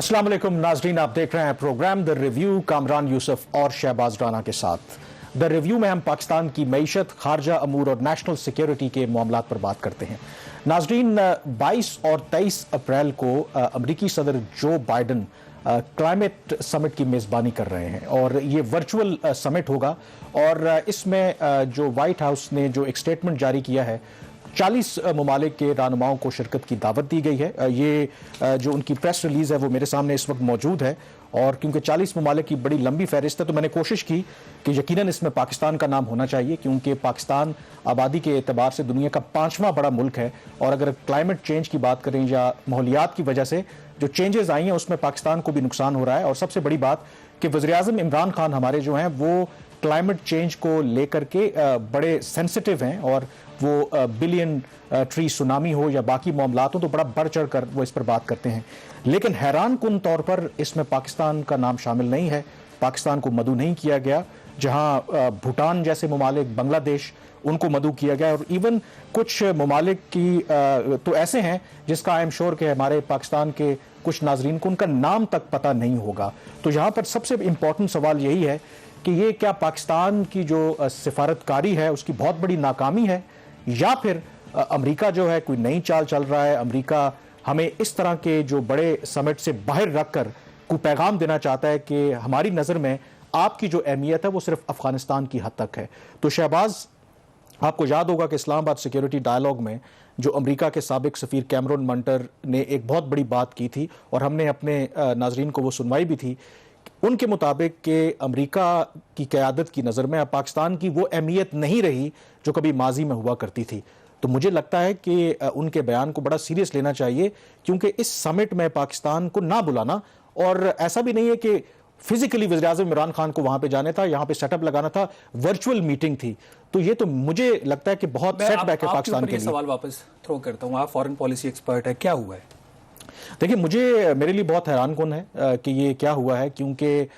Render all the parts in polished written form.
अस्सलाम वालेकुम नाजरीन, आप देख रहे हैं programme the review Kamran Yusuf और शहबाज राना के साथ। द रिव्यू में हम पाकिस्तान की मईशत, खारजा अमूर और नेशनल सिक्योरिटी के मामलात पर बात करते हैं। नाजरीन, 22 और 23 अप्रैल को अमरीकी सदर जो बाइडन क्लाइमेट समिट की मेज़बानी कर रहे हैं और ये वर्चुअल समिट होगा। और इसमें जो वाइट हाउस ने जो एक स्टेटमेंट जारी किया है, 40 ममालिक के रहनुमाओं को शिरकत की दावत दी गई है। ये जो उनकी प्रेस रिलीज़ है वो मेरे सामने इस वक्त मौजूद है। और क्योंकि 40 ममालिक की बड़ी लंबी फहरिस्त है तो मैंने कोशिश की कि यकीनन इसमें पाकिस्तान का नाम होना चाहिए, क्योंकि पाकिस्तान आबादी के एतबार से दुनिया का 5वां बड़ा मुल्क है। और अगर क्लाइमेट चेंज की बात करें या माहौलियात की वजह से जो चेंजेस आई हैं उसमें पाकिस्तान को भी नुकसान हो रहा है। और सबसे बड़ी बात कि वज़ीर-ए-आज़म इमरान खान हमारे जो हैं वो क्लाइमेट चेंज को लेकर के बड़े सेंसिटिव हैं और वो बिलियन ट्री सुनामी हो या बाकी मामलात हो तो बड़ा बढ़ चढ़ कर वो इस पर बात करते हैं। लेकिन हैरान कुन तौर पर इसमें पाकिस्तान का नाम शामिल नहीं है। पाकिस्तान को मदऊ नहीं किया गया, जहां भूटान जैसे ममालिक, बांग्लादेश, उनको मदऊ किया गया। और इवन कुछ ममालिक की तो ऐसे हैं जिसका आई एम श्योर कि हमारे पाकिस्तान के कुछ नाजरीन को उनका नाम तक पता नहीं होगा। तो यहाँ पर सबसे इम्पोर्टेंट सवाल यही है कि ये क्या पाकिस्तान की जो सिफारतकारी है उसकी बहुत बड़ी नाकामी है, या फिर अमेरिका जो है कोई नई चाल चल रहा है। अमेरिका हमें इस तरह के जो बड़े समिट से बाहर रखकर कोई पैगाम देना चाहता है कि हमारी नज़र में आपकी जो अहमियत है वो सिर्फ अफगानिस्तान की हद तक है। तो शहबाज, आपको याद होगा कि इस्लामाबाद सिक्योरिटी डायलॉग में जो अमेरिका के साबिक सफ़ीर कैमरून मंटर ने एक बहुत बड़ी बात की थी और हमने अपने नाजरीन को वो सुनवाई भी थी। उनके मुताबिक कि अमेरिका की क़यादत की नज़र में अब पाकिस्तान की वो अहमियत नहीं रही जो कभी माजी में हुआ करती थी। तो मुझे लगता है कि उनके बयान को बड़ा सीरियस लेना चाहिए, क्योंकि इस समिट में पाकिस्तान को ना बुलाना, और ऐसा भी नहीं है कि फिजिकली वज़ीर-ए-आज़म इमरान खान को वहां पे जाने था, यहां पे सेटअप लगाना था, वर्चुअल मीटिंग थी। तो ये तो मुझे लगता है कि बहुत सेटबैक है पाकिस्तान के लिए। सवाल वापस थ्रो करता हूं, आप फॉरेन पॉलिसी एक्सपर्ट है, क्या हुआ है? देखिए, मेरे लिए बहुत हैरान कुन है कि ये क्या हुआ है, क्योंकि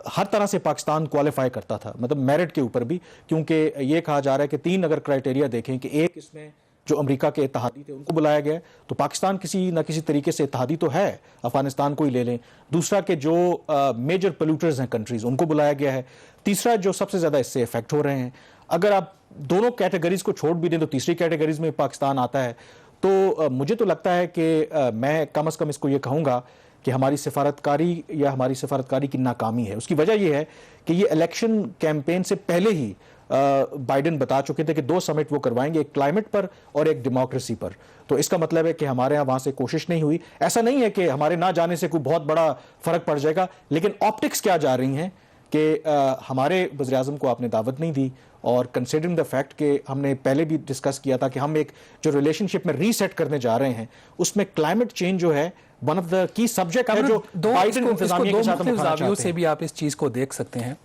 हर तरह से पाकिस्तान क्वालिफाई करता था, मतलब मेरिट के ऊपर भी, क्योंकि ये कहा जा रहा है कि 3 अगर क्राइटेरिया देखें कि एक, इसमें जो अमेरिका के इत्तेहादी थे उनको बुलाया गया है, तो पाकिस्तान किसी न किसी तरीके से इत्तेहादी तो है, अफगानिस्तान को ही ले लें। दूसरा कि जो मेजर पोल्यूटर्स हैं कंट्रीज, उनको बुलाया गया है। तीसरा, जो सबसे ज़्यादा इससे इफेक्ट हो रहे हैं। अगर आप दोनों कैटेगरीज को छोड़ भी दें तो तीसरी कैटेगरीज में पाकिस्तान आता है। तो मुझे तो लगता है कि मैं कम अज़ कम इसको ये कहूँगा कि हमारी सिफारतकारी की नाकामी है। उसकी वजह यह है कि ये इलेक्शन कैंपेन से पहले ही बाइडन बता चुके थे कि 2 समिट वो करवाएंगे, एक क्लाइमेट पर और एक डेमोक्रेसी पर। तो इसका मतलब है कि हमारे यहाँ वहाँ से कोशिश नहीं हुई। ऐसा नहीं है कि हमारे ना जाने से कोई बहुत बड़ा फर्क पड़ जाएगा, लेकिन ऑप्टिक्स क्या जा रही हैं कि हमारे वज़ीर-ए-आज़म को आपने दावत नहीं दी। और कंसिडरिंग द फैक्ट कि हमने पहले भी डिस्कस किया था कि हम एक जो रिलेशनशिप में रीसेट करने जा रहे हैं, उसमें क्लाइमेट चेंज जो है one of the key subject है, जो बाइडन इंतजामिया के साथ हम उठाना चाहते हैं। से भी आप इस चीज को देख सकते हैं।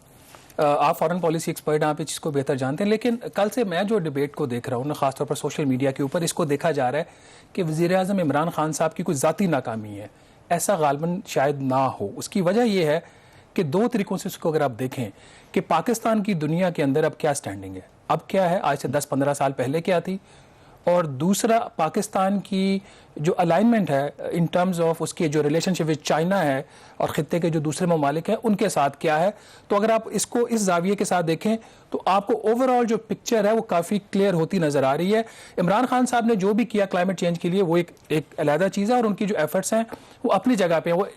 आप फॉरेन पॉलिसी एक्सपर्ट, आप इस चीज को बेहतर जानते हैं। लेकिन कल से मैं जो डिबेट को देख रहा हूँ ना, खासतौर पर सोशल मीडिया के ऊपर, इसको देखा जा रहा है कि वज़ीर-ए-आज़म इमरान खान साहब की कोई ज़ाती नाकामी है, ऐसा गालबन शायद ना हो। उसकी वजह यह है कि 2 तरीकों से उसको अगर आप देखें कि पाकिस्तान की दुनिया के अंदर अब क्या स्टैंडिंग है, अब क्या है, आज से 10-15 साल पहले क्या थी, और दूसरा पाकिस्तान की जो अलाइनमेंट है इन टर्म्स ऑफ उसके जो रिलेशनशिप विद चाइना है और ख़ित्ते के जो दूसरे ममालिक हैं उनके साथ क्या है। तो अगर आप इसको इस जाविये के साथ देखें तो आपको ओवरऑल जो पिक्चर है वो काफ़ी क्लियर होती नज़र आ रही है। इमरान खान साहब ने जो भी किया क्लाइमेट चेंज के लिए वो एक अलहदा चीज़ है, और उनकी जो एफर्ट्स हैं वो अपनी जगह पे हैं। वो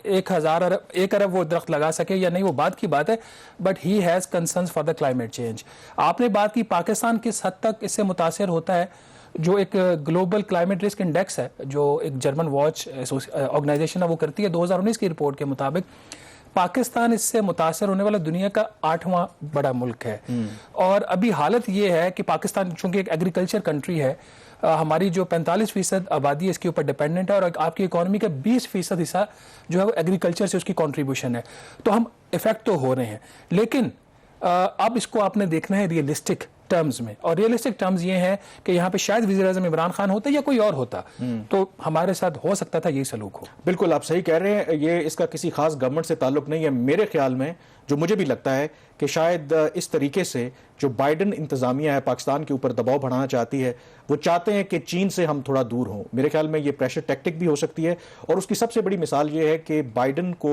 1 अरब वो दरख्त लगा सके या नहीं वो बात की बात है, but he has concerns for the climate change. आपने बात की पाकिस्तान किस हद तक इससे मुतासर होता है। जो एक ग्लोबल क्लाइमेट रिस्क इंडेक्स है जो एक जर्मन वॉच ऑर्गेनाइजेशन है वो करती है, 2019 की रिपोर्ट के मुताबिक पाकिस्तान इससे मुतासर होने वाला दुनिया का 8वां बड़ा मुल्क है। और अभी हालत ये है कि पाकिस्तान चूंकि एक एग्रीकल्चर कंट्री है, हमारी जो 45% आबादी है इसके ऊपर डिपेंडेंट है, और आपकी इकोनॉमी का 20% हिस्सा जो है वो एग्रीकल्चर से उसकी कॉन्ट्रीब्यूशन है। तो हम इफेक्ट तो हो रहे हैं, लेकिन अब इसको आपने देखना है रियलिस्टिक टर्म्स में, और रियलिस्टिक टर्म्स ये हैं कि यहाँ पे शायद वज़ीर आज़म इमरान खान होता या कोई और होता तो हमारे साथ हो सकता था यही सलूक हो। बिल्कुल आप सही कह रहे हैं, ये इसका किसी खास गवर्नमेंट से ताल्लुक नहीं है। मेरे ख्याल में जो मुझे भी लगता है कि शायद इस तरीके से जो बाइडन इंतजामिया है पाकिस्तान के ऊपर दबाव बढ़ाना चाहती है, वो चाहते हैं कि चीन से हम थोड़ा दूर हों। मेरे ख्याल में ये प्रेशर टैक्टिक भी हो सकती है, और उसकी सबसे बड़ी मिसाल ये है कि बाइडन को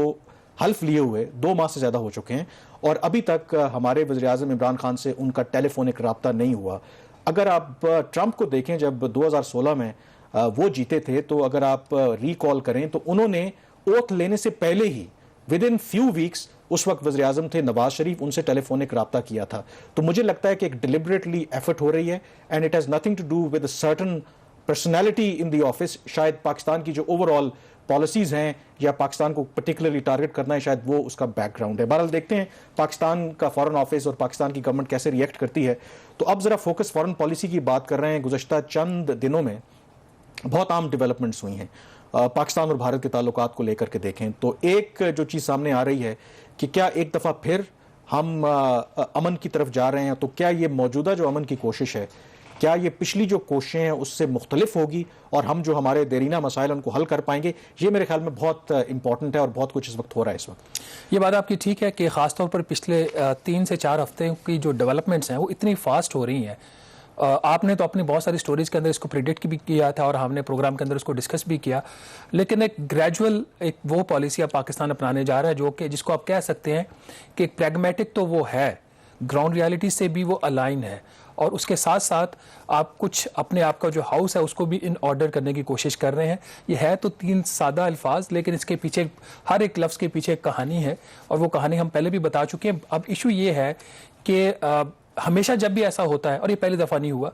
हल्फ लिए हुए 2 माह से ज़्यादा हो चुके हैं और अभी तक हमारे वज़ीर आज़म इमरान खान से उनका टेलीफोनिक रब्ता नहीं हुआ। अगर आप ट्रंप को देखें, जब 2016 में वो जीते थे, तो अगर आप रिकॉल करें तो उन्होंने ओथ लेने से पहले ही विद इन फ्यू वीक्स, उस वक्त वज़ीर आज़म थे नवाज शरीफ, उनसे टेलीफोनिक रब्ता किया था। तो मुझे लगता है कि एक डिलिबरेटली एफर्ट हो रही है and it has nothing to do with certain personality in the office. शायद पाकिस्तान की जो ओवरऑल पॉलिसीज हैं या पाकिस्तान को पर्टिकुलरली टारगेट करना है, शायद वो उसका बैकग्राउंड है। बहरहाल देखते हैं पाकिस्तान का फॉरेन ऑफिस और पाकिस्तान की गवर्नमेंट कैसे रिएक्ट करती है। तो अब जरा फोकस फॉरेन पॉलिसी की बात कर रहे हैं। गुज़श्ता चंद दिनों में बहुत आम डेवलपमेंट्स हुई हैं पाकिस्तान और भारत के ताल्लुकात को लेकर के देखें तो एक जो चीज़ सामने आ रही है कि क्या एक दफ़ा फिर हम अमन की तरफ जा रहे हैं, तो क्या ये मौजूदा जो अमन की कोशिश है, क्या ये पिछली जो कोशिशें हैं उससे मुख्तलिफ होगी और हम जो हमारे देरीना मसाइल उनको हल कर पाएंगे। ये मेरे ख्याल में बहुत इंपॉर्टेंट है और बहुत कुछ इस वक्त हो रहा है इस वक्त। ये बात आपकी ठीक है कि ख़ासतौर पर पिछले 3 से 4 हफ्ते की जो डेवलपमेंट्स हैं वो इतनी फास्ट हो रही हैं। आपने तो अपनी बहुत सारी स्टोरीज के अंदर इसको प्रिडिक्ट भी किया था और हमने प्रोग्राम के अंदर इसको डिस्कस भी किया, लेकिन एक ग्रेजुअल एक वो पॉलिसी अब पाकिस्तान अपनाने जा रहा है जो कि जिसको आप कह सकते हैं कि एक प्रैग्मेटिक तो वो है, ग्राउंड रियलिटी से भी वो अलाइन है, और उसके साथ साथ आप कुछ अपने आप का जो हाउस है उसको भी इन ऑर्डर करने की कोशिश कर रहे हैं। ये है तो 3 सादा अल्फाज, लेकिन इसके पीछे हर एक लफ्ज़ के पीछे एक कहानी है और वो कहानी हम पहले भी बता चुके हैं। अब इशू ये है कि हमेशा जब भी ऐसा होता है, और ये पहली दफ़ा नहीं हुआ,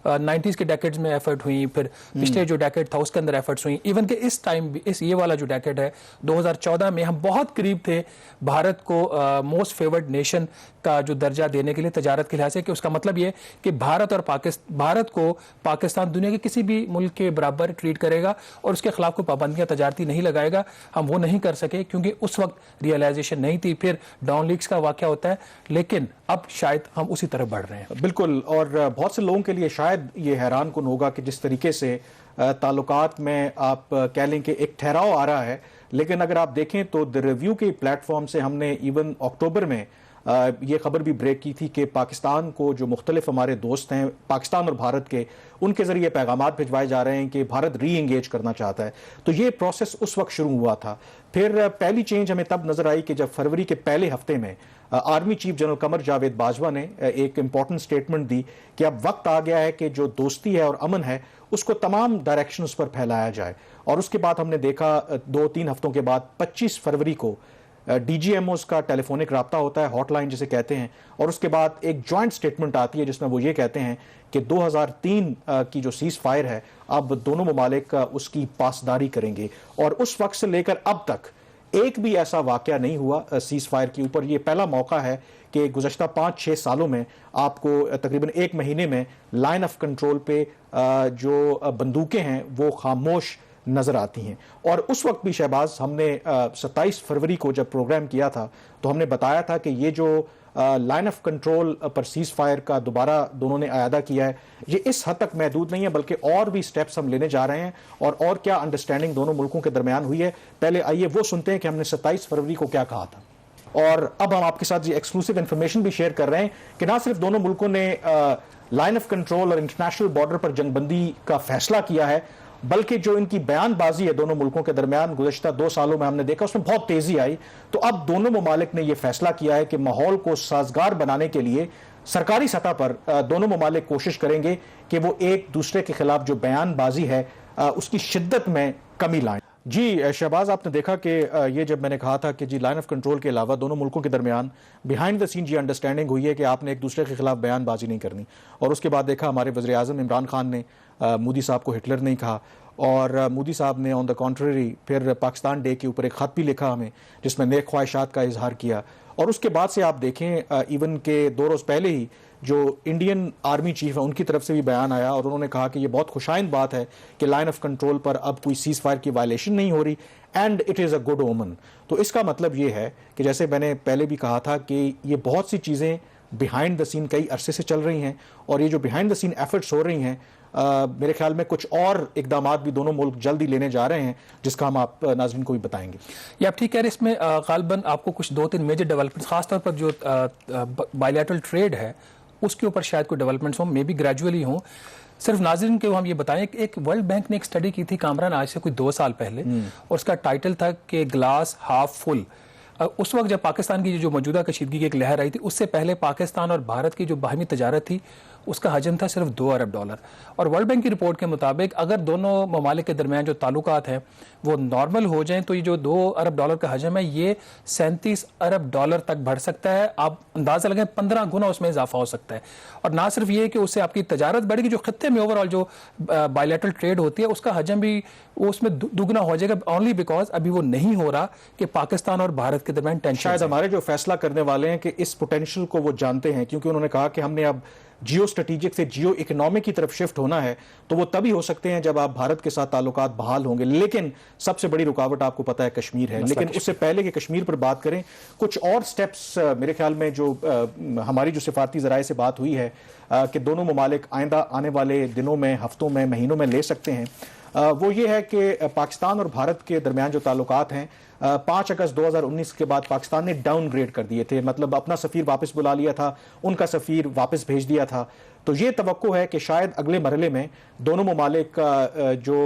90s के डेकेड्स में एफर्ट हुई, फिर पिछले जो डेकेड था उसके अंदर एफर्ट्स हुई, इवन कि इस टाइम भी इस ये वाला जो डेकेड है 2014 में हम बहुत करीब थे भारत को मोस्ट फेवर्ड नेशन का जो दर्जा देने के लिए तजारत के लिहाज से, कि उसका मतलब ये कि भारत को पाकिस्तान दुनिया के किसी भी मुल्क के बराबर ट्रीट करेगा और उसके खिलाफ कोई पाबंदियां तजारती नहीं लगाएगा। हम वो नहीं कर सके क्योंकि उस वक्त रियलाइजेशन नहीं थी, फिर डाउन लीग्स का वाक़या होता है, लेकिन अब शायद हम उसी तरफ बढ़ रहे हैं। बिल्कुल, और बहुत से लोगों के लिए शायद ये हैरान कुन होगा कि जिस तरीके से ताल्लुकात में आप कह लें कि एक ठहराव आ रहा है, लेकिन अगर आप देखें तो द रिव्यू के प्लेटफॉर्म से हमने इवन अक्टूबर में ये खबर भी ब्रेक की थी कि पाकिस्तान को जो मुख्तलिफ हमारे दोस्त हैं पाकिस्तान और भारत के, उनके ज़रिए पैगामात भिजवाए जा रहे हैं कि भारत री एंगेज करना चाहता है। तो ये प्रोसेस उस वक्त शुरू हुआ था। फिर पहली चेंज हमें तब नज़र आई कि जब फरवरी के पहले हफ्ते में army chief general Qamar Javed Bajwa ने एक इम्पॉर्टेंट स्टेटमेंट दी कि अब वक्त आ गया है कि जो दोस्ती है और अमन है उसको तमाम डायरेक्शंस पर फैलाया जाए। और उसके बाद हमने देखा 2-3 हफ्तों के बाद 25 फरवरी को DGMOs का टेलीफोनिक रब्ता होता है, हॉटलाइन जिसे कहते हैं, और उसके बाद एक जॉइंट स्टेटमेंट आती है जिसमें वो ये कहते हैं कि 2003 की जो सीज फायर है अब दोनों ममालिक उसकी पासदारी करेंगे। और उस वक्त से लेकर अब तक एक भी ऐसा वाकया नहीं हुआ सीज फायर के ऊपर। ये पहला मौका है कि गुज़श्ता 5-6 सालों में आपको तकरीबन 1 महीने में लाइन ऑफ कंट्रोल पे जो बंदूकें हैं वो खामोश नजर आती हैं। और उस वक्त भी शहबाज, हमने 27 फरवरी को जब प्रोग्राम किया था तो हमने बताया था कि ये जो लाइन ऑफ कंट्रोल पर सीज फायर का दोबारा दोनों ने आयादा किया है, ये इस हद तक महदूद नहीं है, बल्कि और भी स्टेप्स हम लेने जा रहे हैं और क्या अंडरस्टैंडिंग दोनों मुल्कों के दरमियान हुई है। पहले आइए वो सुनते हैं कि हमने 27 फरवरी को क्या कहा था। और अब हम आपके साथ ये एक्सक्लूसिव इंफॉर्मेशन भी शेयर कर रहे हैं कि ना सिर्फ दोनों मुल्कों ने लाइन ऑफ कंट्रोल और इंटरनेशनल बॉर्डर पर जंगबंदी का फैसला किया है, बल्कि जो इनकी बयानबाजी है दोनों मुल्कों के दरमियान गुज़श्ता 2 सालों में हमने देखा उसमें बहुत तेजी आई। तो अब दोनों ममालिक ने यह फैसला किया है कि माहौल को साजगार बनाने के लिए सरकारी सतह पर दोनों ममालिक कोशिश करेंगे कि वो एक दूसरे के खिलाफ जो बयानबाजी है उसकी शिद्दत में कमी लाएं। जी शहबाज, आपने देखा कि ये जब मैंने कहा था कि जी लाइन ऑफ कंट्रोल के अलावा दोनों मुल्कों के दरमियान बिहाइंड द सीन ये अंडरस्टैंडिंग हुई है कि आपने एक दूसरे के खिलाफ बयानबाजी नहीं करनी, और उसके बाद देखा हमारे वज़ीर आज़म इमरान खान ने मोदी साहब को हिटलर नहीं कहा, और मोदी साहब ने ऑन द कॉन्ट्ररी फिर पाकिस्तान डे के ऊपर एक ख़त भी लिखा हमें जिसमें नेक ख्वाहिशात का इजहार किया। और उसके बाद से आप देखें इवन के 2 रोज़ पहले ही जो इंडियन आर्मी चीफ है उनकी तरफ से भी बयान आया और उन्होंने कहा कि ये बहुत खुशाइंद बात है कि लाइन ऑफ कंट्रोल पर अब कोई सीज फायर की वायलेशन नहीं हो रही and it is a good ओमन। तो इसका मतलब ये है कि जैसे मैंने पहले भी कहा था कि ये बहुत सी चीज़ें बिहाइंड द सीन कई अरसे से चल रही हैं, और ये जो बिहाइंड द सीन एफर्ट्स हो रही हैं, मेरे ख्याल में कुछ और इकदाम भी दोनों मुल्क जल्दी लेने जा रहे हैं, जिसका हम आप नाज़रीन को भी बताएंगे। ये आप ठीक कह रहे हैं। इसमें गालबन आपको कुछ 2-3 मेजर डेवलपमेंट्स, खासतौर पर जो बायलैटरल ट्रेड है उसके ऊपर शायद कोई डेवलपमेंट्स हों, मे बी ग्रेजुअली हों। सिर्फ नाज़रीन के हम ये बताएं कि एक वर्ल्ड बैंक ने एक स्टडी की थी कामरान, आज से कोई 2 साल पहले, और उसका टाइटल था कि ग्लास हाफ फुल। उस वक्त जब पाकिस्तान की जो मौजूदा कशीदगी की एक लहर आई थी, उससे पहले पाकिस्तान और भारत की जो बाहमी तजारत थी उसका हजम था सिर्फ $2 अरब। और वर्ल्ड बैंक की रिपोर्ट के मुताबिक अगर दोनों ममालिक के दरमियान जो ताल्लुकात हैं वो नॉर्मल हो जाएं तो ये जो $2 अरब का हजम है ये $37 अरब तक बढ़ सकता है। आप अंदाजा लगाएं 15 गुना उसमें इजाफा हो सकता है। और ना सिर्फ ये कि उससे आपकी तजारत बढ़ेगी, जो खत्ते में ओवरऑल जो बायलैटरल ट्रेड होती है उसका हजम भी उसमें दुगना हो जाएगा, ओनली बिकॉज अभी वो नहीं हो रहा कि पाकिस्तान और भारत के दरमियान टेंशन। शायद हमारे जो फैसला करने वाले हैं कि इस पोटेंशियल को वो जानते हैं, क्योंकि उन्होंने कहा कि हमने अब जियो स्ट्रेटेजिक से जियो इकोनॉमिक की तरफ शिफ्ट होना है, तो वो तभी हो सकते हैं जब आप भारत के साथ ताल्लुकात बहाल होंगे। लेकिन सबसे बड़ी रुकावट आपको पता है कश्मीर है। लेकिन उससे पहले कि कश्मीर पर बात करें, कुछ और स्टेप्स मेरे ख्याल में जो हमारी जो सिफारती ज़राए से बात हुई है कि दोनों ममालिक आइंदा आने वाले दिनों में, हफ्तों में, महीनों में ले सकते हैं, वो ये है कि पाकिस्तान और भारत के दरमियान जो ताल्लुकात हैं, 5 अगस्त 2019 के बाद पाकिस्तान ने डाउनग्रेड कर दिए थे, मतलब अपना सफ़ीर वापस बुला लिया था, उनका सफ़ीर वापस भेज दिया था। तो ये तवक्को है कि शायद अगले मरहले में दोनों ममालिक जो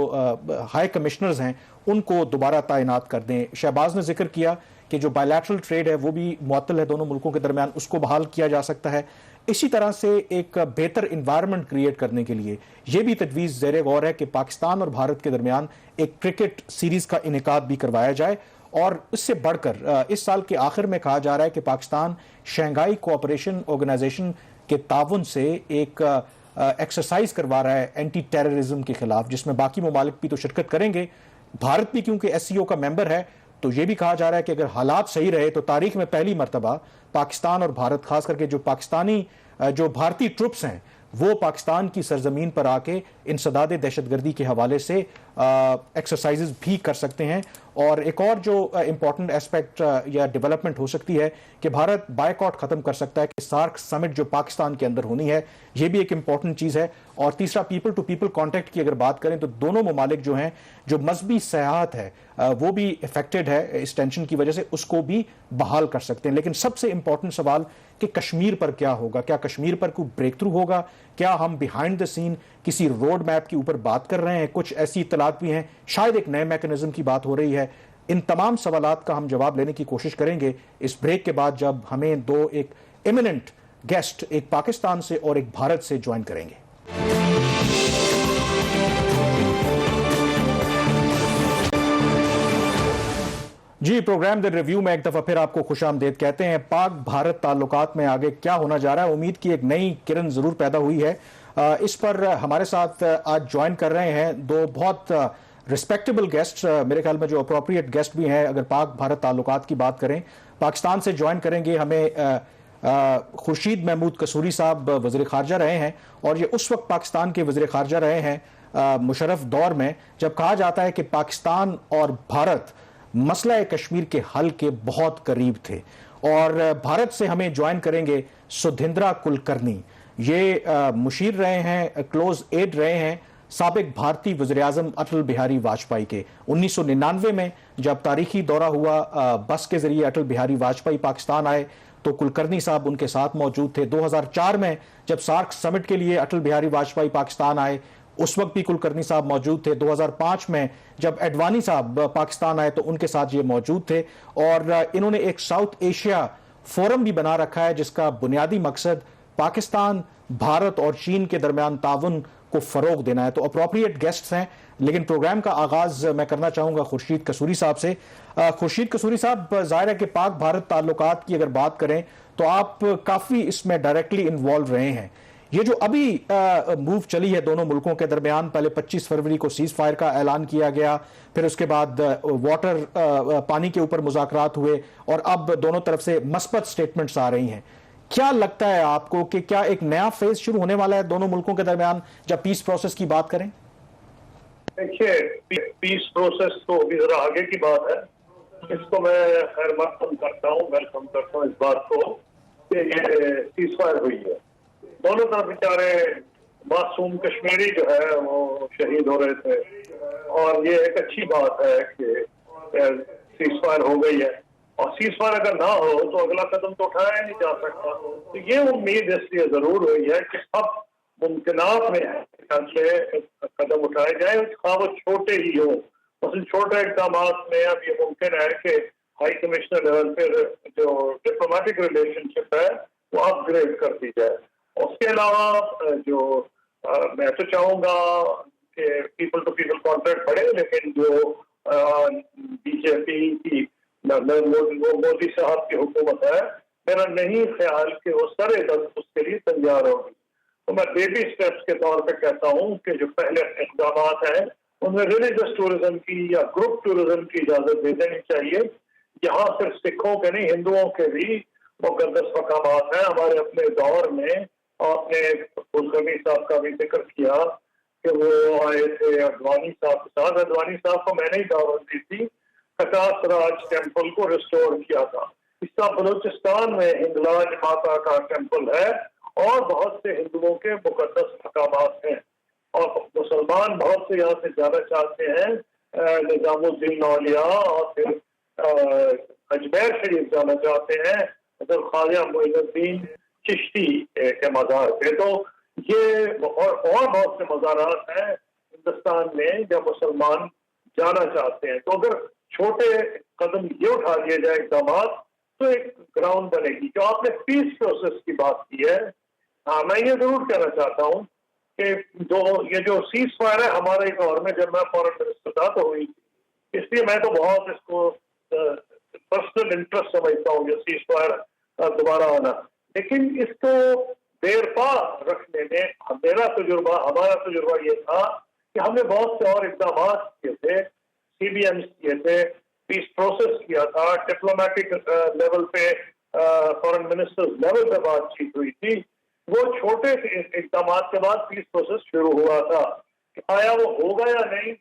हाई कमिश्नर्स हैं उनको दोबारा तैनात कर दें। शहबाज ने जिक्र किया कि जो बायलैटरल ट्रेड है वो भी मुअत्तल है दोनों मुल्कों के दरमियान, उसको बहाल किया जा सकता है। इसी तरह से एक बेहतर इन्वायरमेंट क्रिएट करने के लिए यह भी तजवीज़ ज़ेरे गौर है कि पाकिस्तान और भारत के दरमियान एक क्रिकेट सीरीज़ का इनेकाद भी करवाया जाए। और इससे बढ़कर इस साल के आखिर में कहा जा रहा है कि पाकिस्तान शंघाई कोऑपरेशन ऑर्गेनाइजेशन के ताउन से एक एक्सरसाइज करवा रहा है एंटी टेररिज्म के खिलाफ, जिसमें बाकी ममालिक भी तो शिरकत करेंगे। भारत भी क्योंकि SCO का मेंबर है, तो यह भी कहा जा रहा है कि अगर हालात सही रहे तो तारीख में पहली मरतबा पाकिस्तान और भारत, खास करके जो पाकिस्तानी जो भारतीय ट्रुप्स हैं, वो पाकिस्तान की सरजमीन पर आके इंसदाद दहशतगर्दी के हवाले से एक्सरसाइजेज भी कर सकते हैं। और एक और जो इंपॉर्टेंट एस्पेक्ट या डेवलपमेंट हो सकती है कि भारत बायकॉट खत्म कर सकता है कि सार्क समिट जो पाकिस्तान के अंदर होनी है, ये भी एक इंपॉर्टेंट चीज़ है। और तीसरा, पीपल टू पीपल कॉन्टैक्ट की अगर बात करें तो दोनों ममालिक जो हैं, जो मजहबी सयाहत है वो भी इफेक्टेड है इस टेंशन की वजह से, उसको भी बहाल कर सकते हैं। लेकिन सबसे इंपॉर्टेंट सवाल कि कश्मीर पर क्या होगा, क्या कश्मीर पर कोई ब्रेक थ्रू होगा, क्या हम बिहाइंड द सीन किसी रोड मैप के ऊपर बात कर रहे हैं, कुछ ऐसी इत्तलात भी हैं, शायद एक नए मैकेनिज्म की बात हो रही है। इन तमाम सवालात का हम जवाब लेने की कोशिश करेंगे इस ब्रेक के बाद, जब हमें दो एक इमिनेंट गेस्ट, एक पाकिस्तान से और एक भारत से ज्वाइन करेंगे। जी, प्रोग्राम द रिव्यू में एक दफा फिर आपको खुशामदीद कहते हैं। पाक भारत ताल्लुकात में आगे क्या होना जा रहा है, उम्मीद की एक नई किरण जरूर पैदा हुई है। इस पर हमारे साथ आज ज्वाइन कर रहे हैं दो बहुत रिस्पेक्टेबल गेस्ट, मेरे ख्याल में जो अप्रोप्रिएट गेस्ट भी हैं अगर पाक भारत ताल्लुकात की बात करें। पाकिस्तान से ज्वाइन करेंगे हमें खुर्शीद महमूद कसूरी साहब, वज़ीर ख़ारजा रहे हैं, और ये उस वक्त पाकिस्तान के वज़ीर ख़ारजा रहे हैं मुशर्रफ दौर में जब कहा जाता है कि पाकिस्तान और भारत मसला कश्मीर के हल के बहुत करीब थे। और भारत से हमें ज्वाइन करेंगे सुधिंद्रा कुलकर्णी, ये मुशीर रहे हैं, क्लोज एड रहे हैं साबिक भारतीय वज़ीर आज़म अटल बिहारी वाजपेयी के। 1999 में जब तारीखी दौरा हुआ बस के जरिए अटल बिहारी वाजपेयी पाकिस्तान आए तो कुलकर्णी साहब उनके साथ मौजूद थे। 2004 में जब सार्क समिट के लिए अटल बिहारी वाजपेयी पाकिस्तान आए उस वक्त भी कुलकर्णी साहब मौजूद थे। 2005 में जब एडवानी साहब पाकिस्तान आए तो उनके साथ ये मौजूद थे। और इन्होंने एक साउथ एशिया फोरम भी बना रखा है जिसका बुनियादी मकसद पाकिस्तान, भारत और चीन के दरमियान ताउन को फरोग देना है। तो अप्रोप्रिएट गेस्ट्स हैं, लेकिन प्रोग्राम का आगाज मैं करना चाहूंगा खुर्शीद कसूरी साहब से। खुर्शीद कसूरी साहब, जाहिर है कि पाक भारत ताल्लुकात की अगर बात करें तो आप काफी इसमें डायरेक्टली इन्वॉल्व रहे हैं। ये जो अभी मूव चली है दोनों मुल्कों के दरमियान, पहले 25 फरवरी को सीज फायर का ऐलान किया गया, फिर उसके बाद वाटर पानी के ऊपर मुज़ाकरात हुए और अब दोनों तरफ से मस्बत स्टेटमेंट्स आ रही हैं। क्या लगता है आपको कि क्या एक नया फेज शुरू होने वाला है दोनों मुल्कों के दरमियान जब पीस प्रोसेस की बात करें? देखिए, पीस प्रोसेस तो अभी जरा आगे की बात है। इसको मैं खैर वेलकम करता हूँ इस बात को। कि ये सीज फायर हुई है। दोनों तरफ बेचारे मासूम कश्मीरी जो है वो शहीद हो रहे थे, और ये एक अच्छी बात है कि सीज फायर हो गई है। और सीज फायर अगर ना हो तो अगला कदम तो उठाया नहीं जा सकता। तो ये उम्मीद इसलिए जरूर हुई है कि सब मुमकिनात में है कदम उठाए जाए, हाँ वो छोटे ही हो। मतलब छोटे इकदाम में अब ये मुमकिन है कि हाई कमिश्नर लेवल पर जो डिप्लोमेटिक रिलेशनशिप है वो अपग्रेड कर दी जाए। उसके अलावा जो मैं तो चाहूंगा कि पीपल टू पीपल कॉन्ट्रैक्ट बढ़े, लेकिन जो बीजेपी की मोदी साहब की हुकूमत है, मेरा नहीं ख्याल कि वो सरे दस्त उसके लिए तैयार होगी। तो मैं बेबी स्टेप्स के तौर पे कहता हूँ कि जो पहले इकदाम हैं उनमें रिलीजियस टूरिज्म की या ग्रुप टूरिज्म की इजाजत दे देनी चाहिए। यहाँ सिर्फ सिखों के नहीं, हिंदुओं के भी मुकद्दस मकामात हैं। हमारे अपने दौर में आपने कुलकर्णी साहब का भी जिक्र किया कि वो आए थे अडवाणी साहब के साथ। अडवाणी साहब को मैंने ही दावत दी थी, कटास राज टेम्पल को रिस्टोर किया था। इस तरह बलूचिस्तान में हिंगलाज माता का टेम्पल है और बहुत से हिंदुओं के मुकद्दस मकामात हैं, और मुसलमान बहुत से यहाँ से जाना चाहते हैं निजामुद्दीन औलिया, और फिर अजमेर शरीफ जाना चाहते हैं तो ख्वाजा मोइनुद्दीन चिश्ती के मज़ार पे। तो ये और बहुत से मज़ारात हैं हिंदुस्तान में जब मुसलमान जाना चाहते हैं। तो अगर छोटे कदम ये उठा लिए जाए इकदाम, तो एक ग्राउंड बनेगी। जो आपने पीस प्रोसेस की बात की है, हाँ मैं ये जरूर कहना चाहता हूँ कि ये जो सीज फायर है हमारे दौर में, जब मैं फॉरेन मिनिस्टर था तो हुई, इसलिए मैं तो बहुत इसको पर्सनल इंटरेस्ट समझता हूँ ये सीज फायर दोबारा आना। लेकिन इसको देर पा रखने में हमारा तजुर्बा ये था कि हमने बहुत से और इकदाम किए थे, CBMs किए थे, पीस प्रोसेस किया था, डिप्लोमेटिक लेवल पे फॉरेन मिनिस्टर्स लेवल पे बातचीत हुई थी। वो छोटे इकदाम के बाद पीस प्रोसेस शुरू हुआ था। आया वो होगा या नहीं,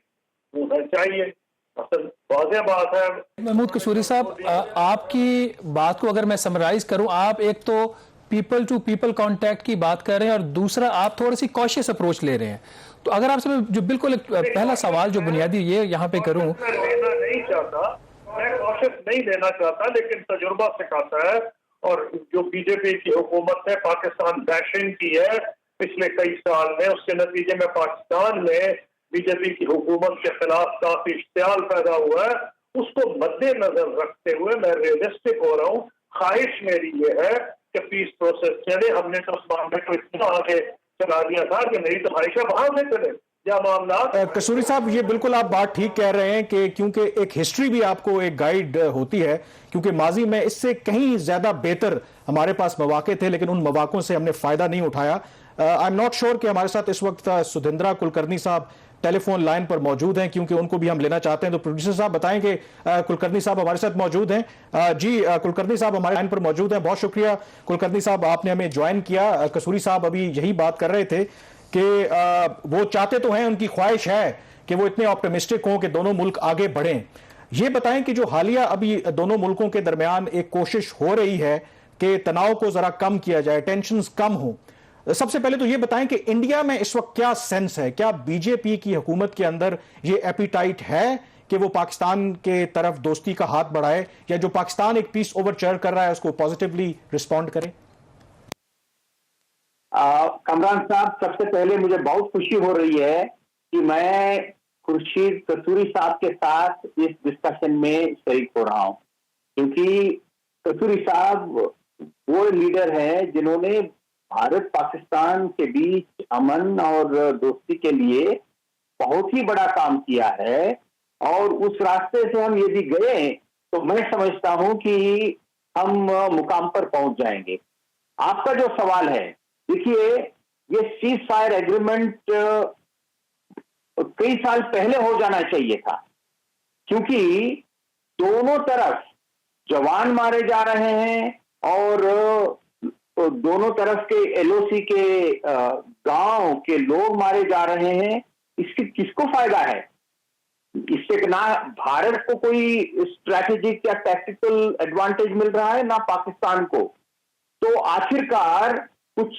होना चाहिए। असल वाज़ेह बात है। महमूद कसूरी साहब, आपकी बात को अगर मैं समराइज करूं, आप एक तो पीपल टू पीपल कांटेक्ट की बात कर रहे हैं और दूसरा आप थोड़ी सी कॉशियस अप्रोच ले रहे हैं। तो अगर आपसे मैं जो बिल्कुल पहला सवाल जो बुनियादी ये यहाँ पे करूं, लेना नहीं चाहता, मैं कॉशियस नहीं लेना चाहता, लेकिन तजुर्बा सिखाता है। और जो बीजेपी की हुकूमत है पाकिस्तान बैशिंग की है पिछले कई साल में, उसके नतीजे में पाकिस्तान में बीजेपी की हुकूमत के खिलाफ काफी इश्तियाल पैदा हुआ है। उसको मद्देनजर रखते हुए मैं रियलिस्टिक हो रहा हूँ। ख्वाहिश मेरी ये है कि पीस प्रोसेस चले। हमने तो उस मामले को इतना आगे चला दिया था कि मेरी तो ख्वाहिश है वहां से चले या मामला। कसूरी साहब, ये बिल्कुल आप बात ठीक कह रहे हैं कि क्योंकि एक हिस्ट्री भी आपको एक गाइड होती है, क्योंकि माजी में इससे कहीं ज्यादा बेहतर हमारे पास मौके थे, लेकिन उन मौकों से हमने फायदा नहीं उठाया। आई एम नॉट श्योर कि हमारे साथ इस वक्त सुधिंद्रा कुलकर्णी साहब टेलीफोन लाइन पर मौजूद हैं, क्योंकि उनको भी हम लेना चाहते हैं। तो प्रोड्यूसर साहब बताएं कि कुलकर्णी साहब हमारे साथ मौजूद हैं। जी कुलकर्णी साहब हमारे लाइन पर मौजूद हैं। बहुत शुक्रिया कुलकर्णी साहब, आपने हमें ज्वाइन किया। कसूरी साहब अभी यही बात कर रहे थे कि वो चाहते तो हैं, उनकी ख्वाहिश है कि वो इतने ऑप्टिमिस्टिक हों कि दोनों मुल्क आगे बढ़ें। ये बताएं कि जो हालिया अभी दोनों मुल्कों के दरमियान एक कोशिश हो रही है कि तनाव को जरा कम किया जाए, टेंशन्स कम हो, सबसे पहले तो ये बताएं कि इंडिया में इस वक्त क्या सेंस है? क्या बीजेपी की हुकूमत के अंदर ये एपिटाइट है कि वो पाकिस्तान के तरफ दोस्ती का हाथ बढ़ाए, या जो पाकिस्तान एक पीस ओवरचर कर रहा है उसको पॉजिटिवली रिस्पॉन्ड करे? कमरान साहब, सबसे पहले मुझे बहुत खुशी हो रही है कि मैं खुर्शीद कसूरी साहब के साथ इस डिस्कशन में शरीक हो रहा हूं, क्योंकि कसूरी साहब वो लीडर हैं जिन्होंने भारत पाकिस्तान के बीच अमन और दोस्ती के लिए बहुत ही बड़ा काम किया है। और उस रास्ते से हम यदि गए तो मैं समझता हूं कि हम मुकाम पर पहुंच जाएंगे। आपका जो सवाल है, देखिए, ये सीज फायर एग्रीमेंट कई साल पहले हो जाना चाहिए था, क्योंकि दोनों तरफ जवान मारे जा रहे हैं और दोनों तरफ के LOC के गांव के लोग मारे जा रहे हैं। इससे किसको फायदा है? इससे ना भारत को कोई स्ट्रैटेजिक या टैक्टिकल एडवांटेज मिल रहा है, ना पाकिस्तान को। तो आखिरकार कुछ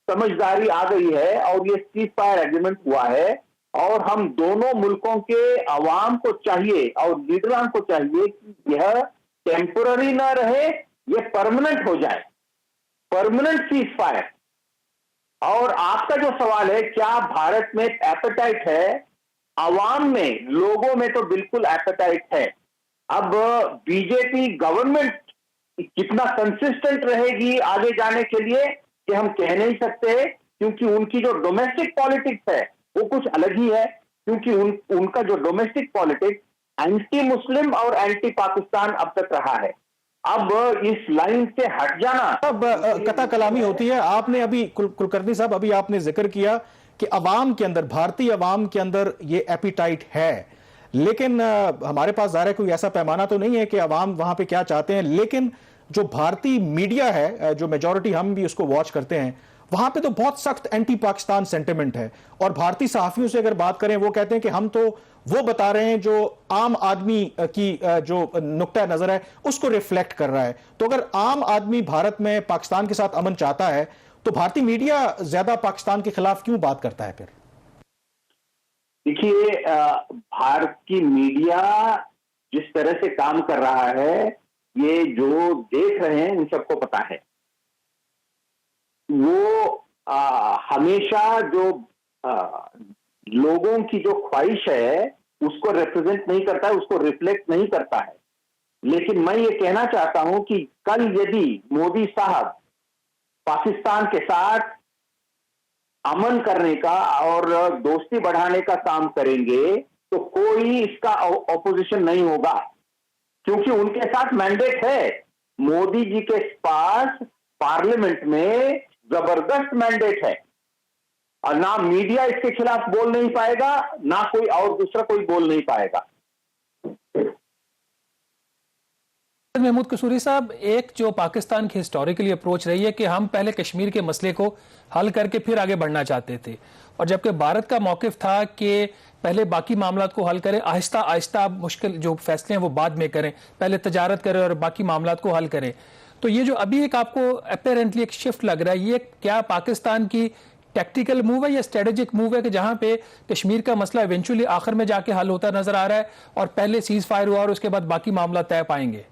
समझदारी आ गई है और ये सीज फायर एग्रीमेंट हुआ है, और हम दोनों मुल्कों के अवाम को चाहिए और लीडरान को चाहिए कि यह टेम्पररी ना रहे, यह परमानेंट हो जाए, परमानेंट सीज फायर। और आपका जो सवाल है, क्या भारत में एपेटाइट है? अवाम में, लोगों में तो बिल्कुल एपेटाइट है। अब बीजेपी गवर्नमेंट कितना कंसिस्टेंट रहेगी आगे जाने के लिए, कि हम कह नहीं सकते, क्योंकि उनकी जो डोमेस्टिक पॉलिटिक्स है वो कुछ अलग ही है, क्योंकि उनका जो डोमेस्टिक पॉलिटिक्स एंटी मुस्लिम और एंटी पाकिस्तान अब तक रहा है। अब इस लाइन से हट जाना, अब कथा कलामी होती है। आपने अभी कुलकर्णी साहब, अभी आपने जिक्र किया कि अवाम के अंदर, भारतीय अवाम के अंदर ये एपिटाइट है, लेकिन हमारे पास ज़ाहिर है कोई ऐसा पैमाना तो नहीं है कि अवाम वहां पे क्या चाहते हैं। लेकिन जो भारतीय मीडिया है, जो मेजॉरिटी हम भी उसको वॉच करते हैं, वहां पे तो बहुत सख्त एंटी पाकिस्तान सेंटिमेंट है। और भारतीय सहाफियों से अगर बात करें, वो कहते हैं कि हम तो वो बता रहे हैं जो आम आदमी की जो नुक्ता नजर है उसको रिफ्लेक्ट कर रहा है। तो अगर आम आदमी भारत में पाकिस्तान के साथ अमन चाहता है, तो भारतीय मीडिया ज्यादा पाकिस्तान के खिलाफ क्यों बात करता है फिर? देखिए, भारत की मीडिया जिस तरह से काम कर रहा है, ये जो देख रहे हैं उन सबको पता है। वो हमेशा जो लोगों की जो ख्वाहिश है उसको रिप्रेजेंट नहीं करता है, उसको रिफ्लेक्ट नहीं करता है। लेकिन मैं ये कहना चाहता हूं कि कल यदि मोदी साहब पाकिस्तान के साथ अमन करने का और दोस्ती बढ़ाने का काम करेंगे, तो कोई इसका ऑपोजिशन नहीं होगा, क्योंकि उनके साथ मैंडेट है। मोदी जी के पास पार्लियामेंट में जबरदस्त मैंडेट है, और ना मीडिया इसके खिलाफ बोल नहीं पाएगा, ना कोई और दूसरा कोई बोल नहीं पाएगा। महमूद कसूरी साहब, एक जो पाकिस्तान की हिस्टोरिकली अप्रोच रही है कि हम पहले कश्मीर के मसले को हल करके फिर आगे बढ़ना चाहते थे, और जबकि भारत का मौकिफ था कि पहले बाकी मामलात को हल करें, आहिस्ता आहिस्ता मुश्किल जो फैसले हैं वो बाद में करें, पहले तजारत करें और बाकी मामलात को हल करें। तो ये जो अभी एक आपको अपेरेंटली एक शिफ्ट लग रहा है, ये क्या पाकिस्तान की टैक्टिकल मूव है या स्ट्रेटेजिक मूव है कि जहां पे कश्मीर का मसला इवेंचुअली आखिर में जाके हल होता नजर आ रहा है और पहले सीज फायर हुआ और उसके बाद बाकी मामला तय पाएंगे?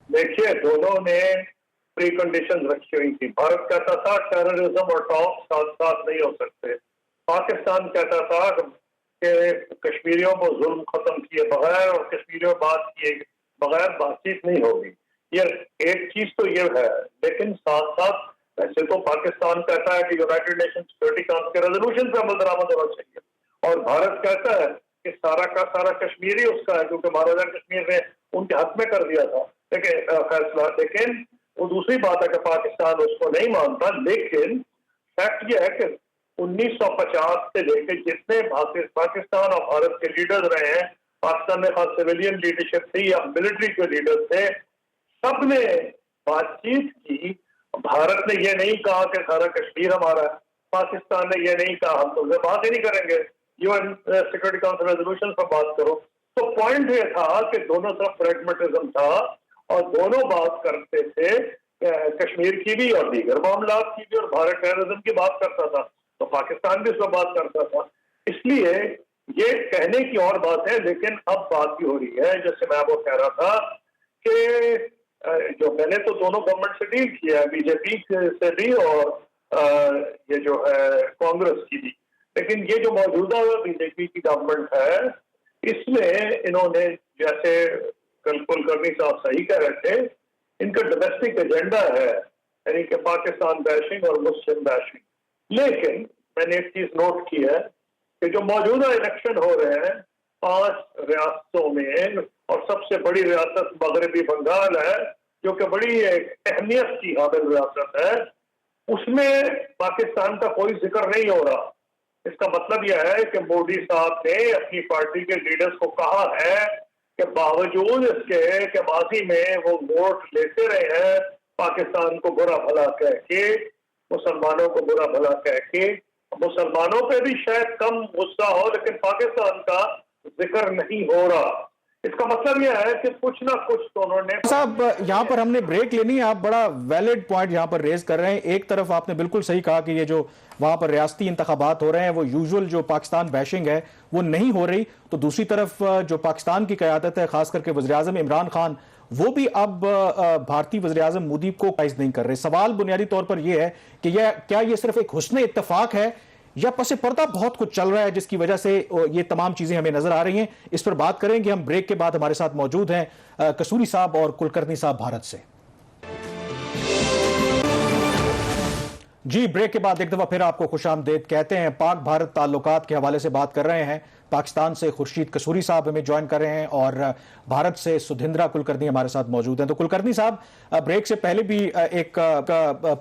देखिए, दोनों ने प्री कंडीशन रखी हुई थी। भारत कहता था टेररिज्म और टॉप साथ साथ नहीं हो सकते। पाकिस्तान कहता था कि कश्मीरियों को जुल्म खत्म किए बगैर और कश्मीरियों बात किए बगैर बातचीत नहीं होगी। ये एक चीज तो ये है, लेकिन साथ साथ वैसे तो पाकिस्तान कहता है कि यूनाइटेड नेशन सिक्योरिटी काउंसिल के रेजोल्यूशन पे अमल दरामद होना चाहिए, और भारत कहता है कि सारा का सारा कश्मीर ही उसका है, क्योंकि महाराजा कश्मीर ने उनके हक में कर दिया था फैसला। लेकिन वो दूसरी बात है कि पाकिस्तान उसको नहीं मानता। लेकिन फैक्ट ये है कि 1950 से लेकर जितने पाकिस्तान और भारत के लीडर्स रहे हैं, पाकिस्तान में खास सिविलियन लीडरशिप थी या मिलिट्री के लीडर्स थे, सबने बातचीत की। भारत ने यह नहीं कहा कि सारा कश्मीर हमारा है, पाकिस्तान ने यह नहीं कहा हम तुमसे बात ही नहीं करेंगे, यूएन सिक्योरिटी काउंसिल रेजोल्यूशन पर बात करो। तो पॉइंट ये था कि दोनों तरफ प्रेगमेटिज्म था और दोनों बात करते थे, कश्मीर की भी और दीगर मामलात की भी, और भारत टेररिज्म की बात करता था तो पाकिस्तान भी इस पर बात करता था। इसलिए ये कहने की और बात है, लेकिन अब बात भी हो रही है, जैसे मैं आपको कह रहा था कि जो मैंने तो दोनों गवर्नमेंट से डील किया है, बीजेपी से भी और ये जो है कांग्रेस की भी। लेकिन ये जो मौजूदा बीजेपी की गवर्नमेंट है, इसमें इन्होंने, जैसे कल कुलकर्णी साहब सही कह रहे थे, इनका डोमेस्टिक एजेंडा है, यानी कि पाकिस्तान बैशिंग और मुस्लिम बैशिंग। लेकिन मैंने एक चीज नोट की है कि जो मौजूदा इलेक्शन हो रहे हैं 5 रियासतों में, और सबसे बड़ी रियासत मगरबी बंगाल है जो कि बड़ी अहमियत की काबिल रियासत है, उसमें पाकिस्तान का कोई जिक्र नहीं हो रहा। इसका मतलब यह है कि मोदी साहब ने अपनी पार्टी के लीडर्स को कहा है कि बावजूद इसके कि माजी में वो वोट लेते रहे हैं, पाकिस्तान को बुरा भला कह के, मुसलमानों को बुरा भला कह के, मुसलमानों पे भी शायद कम गुस्सा हो, लेकिन पाकिस्तान का जिक्र नहीं हो रहा। इसका मतलब यह है कि कुछ ना कुछ तो उन्होंने साहब यहां पर हमने ब्रेक लेनी है। आप बड़ा वैलिड पॉइंट यहां पर रेज कर रहे हैं। एक तरफ आपने बिल्कुल सही कहा कि ये जो वहां पर रियासती इंतखाबात हो रहे हैं वो यूजुअल जो पाकिस्तान बैशिंग है वो नहीं हो रही, तो दूसरी तरफ जो पाकिस्तान की क़यादत है खास करके वज़ीर-ए-आज़म इमरान खान वो भी अब भारतीय वज़ीर-ए-आज़म मोदी को काइज नहीं कर रहे। सवाल बुनियादी तौर पर यह है कि क्या ये सिर्फ एक हुस्न इत्तफाक है या पसे पर्दा बहुत कुछ चल रहा है जिसकी वजह से ये तमाम चीजें हमें नजर आ रही हैं। इस पर बात करेंगे हम ब्रेक के बाद। हमारे साथ मौजूद हैं कसूरी साहब और कुलकर्णी साहब भारत से। जी, ब्रेक के बाद एक दफा फिर आपको खुशामदीद कहते हैं। पाक भारत ताल्लुकात के हवाले से बात कर रहे हैं। पाकिस्तान से खुर्शीद कसूरी साहब हमें ज्वाइन कर रहे हैं और भारत से सुधिंद्रा कुलकर्णी हमारे साथ मौजूद हैं। तो कुलकर्णी साहब, ब्रेक से पहले भी एक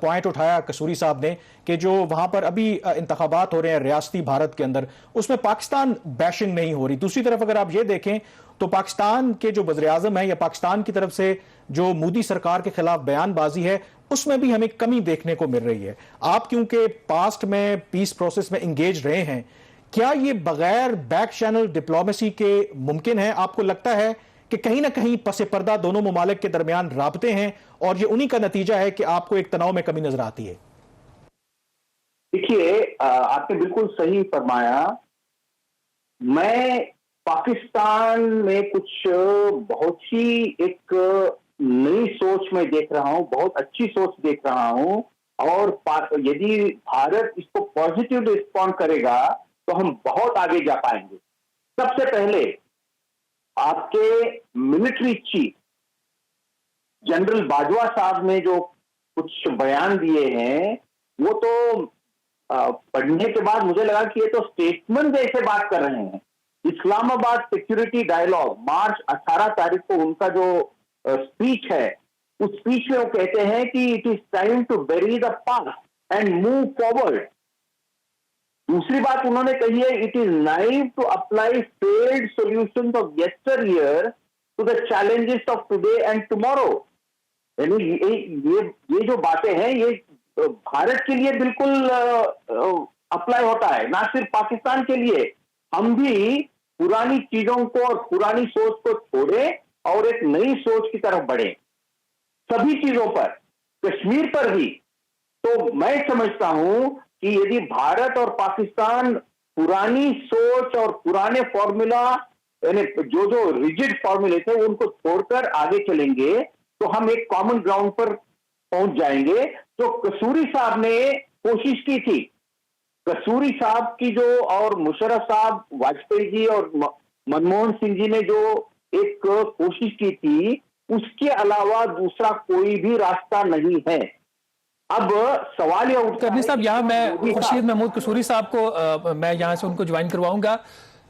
पॉइंट उठाया कसूरी साहब ने कि जो वहां पर अभी इंतखाबात हो रहे हैं रियासती भारत के अंदर, उसमें पाकिस्तान बैशिंग नहीं हो रही। दूसरी तरफ अगर आप ये देखें तो पाकिस्तान के जो वज़ीर-ए-आज़म है या पाकिस्तान की तरफ से जो मोदी सरकार के खिलाफ बयानबाजी है उसमें भी हमें कमी देखने को मिल रही है। आप क्योंकि पास्ट में पीस प्रोसेस में इंगेज रहे हैं, क्या ये बगैर बैक चैनल डिप्लोमेसी के मुमकिन है? आपको लगता है कि कहीं ना कहीं पसे पर्दा दोनों ममालिक के दरमियान राबते हैं और ये उन्हीं का नतीजा है कि आपको एक तनाव में कमी नजर आती है? देखिए, आपने बिल्कुल सही फरमाया। मैं पाकिस्तान में कुछ बहुत ही एक नई सोच में देख रहा हूं, बहुत अच्छी सोच देख रहा हूं। और यदि भारत इसको पॉजिटिव रिस्पॉन्ड करेगा तो हम बहुत आगे जा पाएंगे। सबसे पहले आपके मिलिट्री चीफ जनरल बाजवा साहब ने जो कुछ बयान दिए हैं वो तो पढ़ने के बाद मुझे लगा कि ये तो स्टेटमेंट जैसे बात कर रहे हैं। इस्लामाबाद सिक्योरिटी डायलॉग मार्च 18 तारीख को उनका जो स्पीच है, उस स्पीच में वो कहते हैं कि it is time to bury the past and move forward. दूसरी बात उन्होंने कही है, it is naive to apply failed solutions of yesteryear to the challenges of today and tomorrow. यानी ये जो बातें हैं ये भारत के लिए बिल्कुल अप्लाई होता है, ना सिर्फ पाकिस्तान के लिए। हम भी पुरानी चीजों को और पुरानी सोच को छोड़े और एक नई सोच की तरफ बढ़े सभी चीजों पर, कश्मीर पर भी। तो मैं समझता हूं कि यदि भारत और पाकिस्तान पुरानी सोच और पुराने फॉर्मूला यानी जो रिजिड फॉर्मूले थे उनको छोड़कर आगे चलेंगे तो हम एक कॉमन ग्राउंड पर पहुंच जाएंगे। तो कसूरी साहब ने कोशिश की थी, कसूरी साहब की जो और मुशर्रफ साहब, वाजपेयी जी और मनमोहन सिंह जी ने जो एक कोशिश की थी, उसके अलावा दूसरा कोई भी रास्ता नहीं है। अब सवाल यह उठता है, साहब यहाँ मैं खुर्शीद महमूद कसूरी साहब को मैं यहाँ से उनको ज्वाइन करवाऊंगा।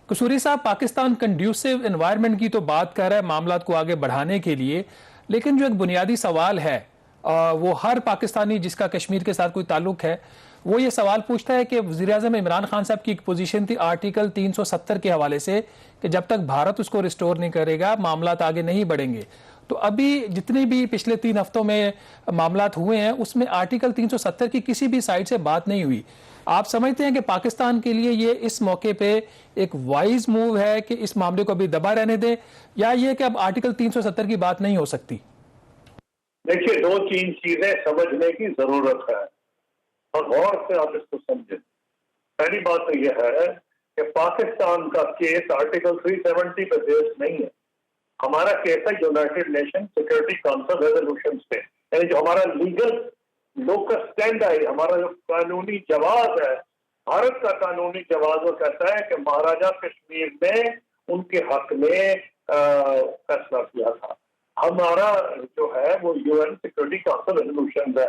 कसूरी साहब, पाकिस्तान कंड्यूसिव एनवायरनमेंट की तो बात कर रहा है मामला को आगे बढ़ाने के लिए, लेकिन जो एक बुनियादी सवाल है वो हर पाकिस्तानी जिसका कश्मीर के साथ कोई ताल्लुक है वो ये सवाल पूछता है कि वज़ीर-ए-आज़म इमरान खान साहब की एक पोजीशन थी आर्टिकल 370 के हवाले से कि जब तक भारत उसको रिस्टोर नहीं करेगा मामला आगे नहीं बढ़ेंगे। तो अभी जितने भी पिछले 3 हफ्तों में मामला हुए हैं उसमें आर्टिकल 370 की किसी भी साइड से बात नहीं हुई। आप समझते हैं कि पाकिस्तान के लिए ये इस मौके पे एक वाइज मूव है कि इस मामले को अभी दबा रहने दें, या ये कि अब आर्टिकल 370 की बात नहीं हो सकती? देखिए, 2-3 चीजें समझने की जरूरत है और गौर से आप इसको समझें। पहली बात तो यह है कि पाकिस्तान का केस आर्टिकल 370 पे बेस्ड नहीं है। हमारा केस है United nation security council resolution पे, यानी जो हमारा लीगल लोकस स्टैंड है, हमारा जो कानूनी जवाब है, भारत का कानूनी जवाब वो कहता है कि महाराजा कश्मीर ने उनके हक में फैसला किया था। हमारा जो है वो यूएन सिक्योरिटी काउंसिल रेजोल्यूशन है।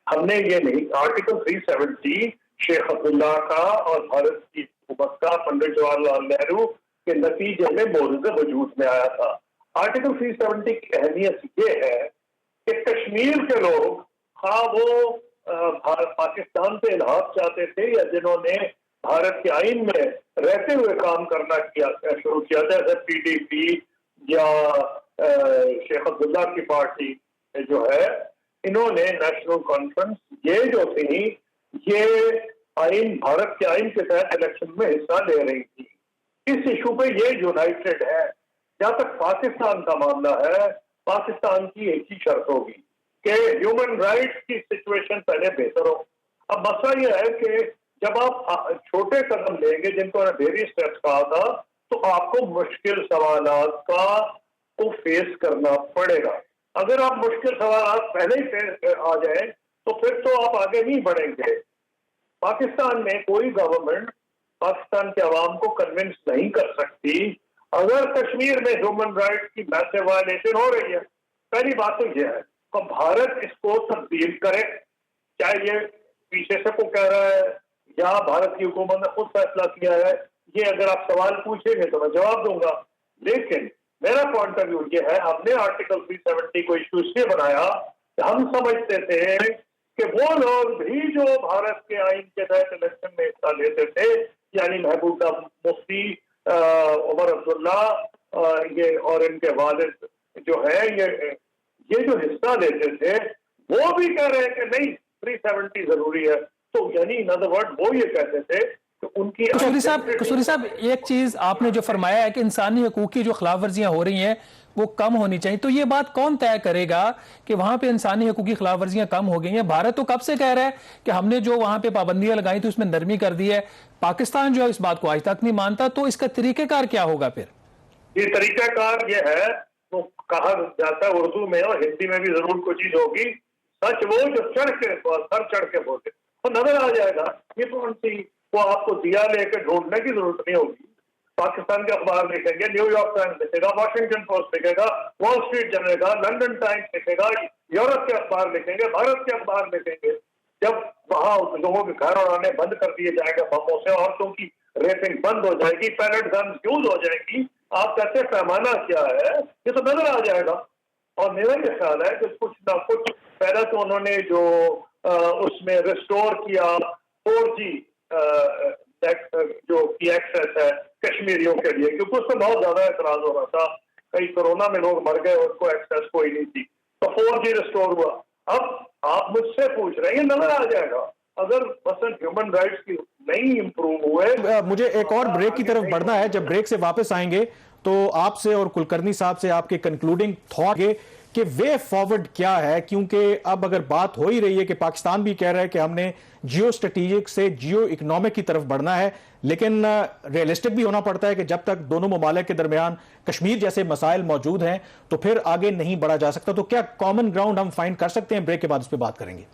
हमने ये नहीं, आर्टिकल 370 शेख अब्दुल्ला का और भारत की हुकूमत का पंडित जवाहरलाल नेहरू के नतीजे में मौजूदा वजूद में आया था। आर्टिकल 370 की अहमियत ये है कि कश्मीर के लोग, हाँ वो पाकिस्तान से इल्हाक चाहते थे या जिन्होंने भारत के आईन में रहते हुए काम करना शुरू किया था, जैसे पीडीपी या शेख अब्दुल्ला की पार्टी जो है, इन्होंने नेशनल कॉन्फ्रेंस ये जो थी ये आईन, भारत के आईन के तहत इलेक्शन में हिस्सा ले रही थी। इस इशू पे ये यूनाइटेड है जहां तक पाकिस्तान का मामला है, पाकिस्तान की एक ही शर्त होगी कि ह्यूमन राइट्स की सिचुएशन पहले बेहतर हो। अब मसला यह है कि जब आप छोटे कदम लेंगे, जिनको बेबी स्टेप्स कहा था, तो आपको मुश्किल सवालात का को फेस करना पड़ेगा। अगर आप मुश्किल सवालात पहले ही फेस आ जाए तो फिर तो आप आगे नहीं बढ़ेंगे। पाकिस्तान में कोई गवर्नमेंट पाकिस्तान के अवाम को कन्विंस नहीं कर सकती अगर कश्मीर में ह्यूमन राइट्स की मैसिव वायलेशन हो रही है। पहली बात तो यह है, तो भारत इसको तब्दील करे, चाहे ये पीछे से को कह रहा है या भारत की हुकूमत ने खुद फैसला किया है। ये अगर आप सवाल पूछेंगे तो मैं जवाब दूंगा, लेकिन मेरा पॉइंट ऑफ व्यू ये है, हमने आर्टिकल 370 को इश्यू इसलिए बनाया कि हम समझते थे कि वो लोग भी जो भारत के आइन के तहत इलेक्शन में हिस्सा लेते थे, यानी महबूबा मुफ्ती, उमर अब्दुल्ला, ये और इनके वालिद जो है, ये जो हिस्सा लेते थे, वो भी कह रहे हैं कि नहीं 370 जरूरी है। तो यानी इन अदर वर्ड वो ये कहते थे कि उनकी कसूरी साहब एक चीज आपने जो फरमाया है कि इंसानी हकूक की जो खिलाफ वर्जियां हो रही हैं वो कम होनी चाहिए, तो ये बात कौन तय करेगा कि वहां पे इंसानी हकूक की खिलाफ वर्जियां कम हो गई हैं? भारत तो कब से कह रहा है कि हमने जो वहां पे पाबंदियां लगाई थी उसमें नरमी कर दी है। पाकिस्तान जो है इस बात को आज तक नहीं मानता, तो इसका तरीकेकार क्या होगा फिर? ये तरीकाकार ये है, तो कहा जाता है उर्दू में और हिंदी में भी जरूर कोई चीज होगी, सच वो जो सर चढ़ के बोले तो नजर आ जाएगा। ये कौन सी वो आपको दिया लेकर ढूंढने की जरूरत नहीं होगी। पाकिस्तान के अखबार लिखेंगे, न्यूयॉर्क टाइम्स लिखेगा, वाशिंगटन पोस्ट लिखेगा, wall street journal, London times लिखेगा, यूरोप के अखबार लिखेंगे, भारत के अखबार लिखेंगे। जब वहां लोगों के घर उड़ाने बंद कर दिए जाएगा बमों से, औरतों की रेपिंग बंद हो जाएगी, पैलेट गन यूज हो जाएगी, आप कहते हैं पैमाना क्या है, ये तो नजर आ जाएगा। और मेरा ये ख्याल है कि कुछ ना कुछ पहले तो उन्होंने जो उसमें रिस्टोर किया 4G जो की एक्सेस है कश्मीरियों के लिए, क्योंकि उसमें बहुत ज्यादा एतराज हो रहा था, कई कोरोना में लोग मर गए, उनको एक्सेस कोई नहीं थी, तो 4G रिस्टोर हुआ। अब आप मुझसे पूछ रहे हैं, नजर आ जाएगा अगर मसलन ह्यूमन राइट्स की नहीं इंप्रूव हुए। मुझे एक और ब्रेक की तरफ बढ़ना है। जब ब्रेक से वापस आएंगे तो आपसे और कुलकर्णी साहब से आपके कंक्लूडिंग थॉट कि वे फॉरवर्ड क्या है, क्योंकि अब अगर बात हो ही रही है कि पाकिस्तान भी कह रहा है कि हमने जियो स्ट्रेटेजिक से जियो इकोनॉमिक की तरफ बढ़ना है, लेकिन रियलिस्टिक भी होना पड़ता है कि जब तक दोनों ममालिक के दरमियान कश्मीर जैसे मसाइल मौजूद हैं तो फिर आगे नहीं बढ़ा जा सकता। तो क्या कॉमन ग्राउंड हम फाइंड कर सकते हैं? ब्रेक के बाद उस पर बात करेंगे।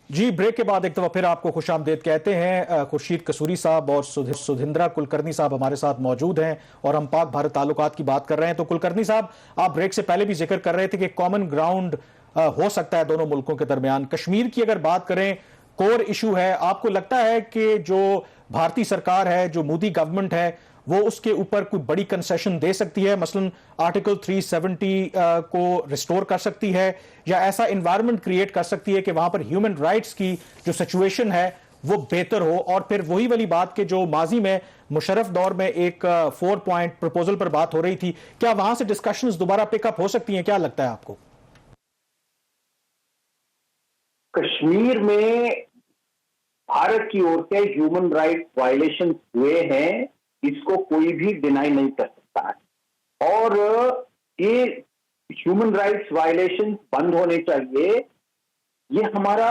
जी, ब्रेक के बाद एक दफा फिर आपको खुशामदीद कहते हैं। खुर्शीद कसूरी साहब और सुधिंद्रा कुलकर्णी साहब हमारे साथ मौजूद हैं और हम पाक भारत ताल्लुकात की बात कर रहे हैं। तो कुलकर्णी साहब, आप ब्रेक से पहले भी जिक्र कर रहे थे कि कॉमन ग्राउंड हो सकता है दोनों मुल्कों के दरमियान। कश्मीर की अगर बात करें, कोर इशू है, आपको लगता है कि जो भारतीय सरकार है, जो मोदी गवर्नमेंट है, वो उसके ऊपर कोई बड़ी कंसेशन दे सकती है, मसलन आर्टिकल 370 को रिस्टोर कर सकती है, या ऐसा एनवायरनमेंट क्रिएट कर सकती है कि वहां पर ह्यूमन राइट्स की जो सिचुएशन है वो बेहतर हो? और फिर वही वाली बात के जो माजी में मुशर्रफ दौर में एक 4 पॉइंट प्रपोजल पर बात हो रही थी, क्या वहां से डिस्कशंस दोबारा पिकअप हो सकती हैं? क्या लगता है आपको? कश्मीर में भारत की ओर से ह्यूमन राइट्स वायलेशन हुए हैं, इसको कोई भी डिनाई नहीं कर सकता है, और ये ह्यूमन राइट्स वायलेशन बंद होने चाहिए। ये हमारा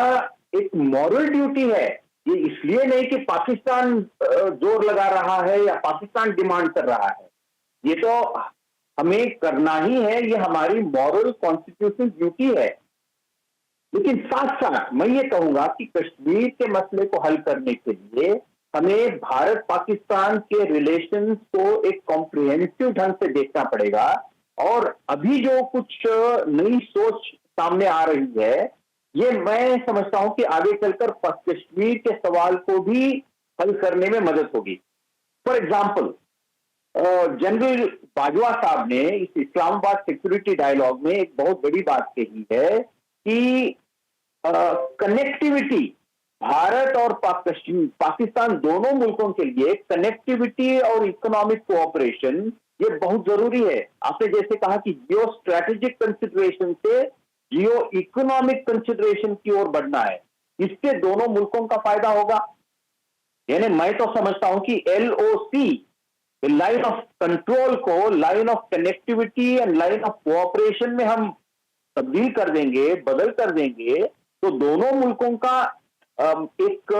एक मॉरल ड्यूटी है। ये इसलिए नहीं कि पाकिस्तान जोर लगा रहा है या पाकिस्तान डिमांड कर रहा है, ये तो हमें करना ही है, ये हमारी मॉरल कॉन्स्टिट्यूशनल ड्यूटी है। लेकिन साथ साथ मैं ये कहूंगा कि कश्मीर के मसले को हल करने के लिए हमें भारत पाकिस्तान के रिलेशंस को एक कॉम्प्रिहेंसिव ढंग से देखना पड़ेगा। और अभी जो कुछ नई सोच सामने आ रही है, ये मैं समझता हूं कि आगे चलकर कश्मीर के सवाल को भी हल करने में मदद होगी। फॉर एग्जाम्पल, जनरल बाजवा साहब ने इस इस्लामाबाद सिक्योरिटी डायलॉग में एक बहुत बड़ी बात कही है कि कनेक्टिविटी भारत और पाकिस्तान दोनों मुल्कों के लिए कनेक्टिविटी और इकोनॉमिक कोऑपरेशन ये बहुत जरूरी है। आपने जैसे कहा कि जियो स्ट्रेटेजिक कंसिडरेशन से जियो इकोनॉमिक कंसिडरेशन की ओर बढ़ना है। इससे दोनों मुल्कों का फायदा होगा। यानी मैं तो समझता हूं कि LOC, लाइन ऑफ कंट्रोल को line of connectivity and line of cooperation में हम तब्दील कर देंगे, बदल कर देंगे, तो दोनों मुल्कों का एक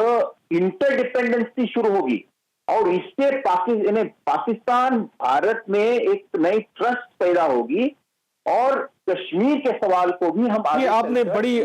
इंटरडिपेंडेंसी शुरू होगी और इससे पाकिस्तान भारत में एक नई ट्रस्ट पैदा होगी और कश्मीर के सवाल को भी हम ये आपने बड़ी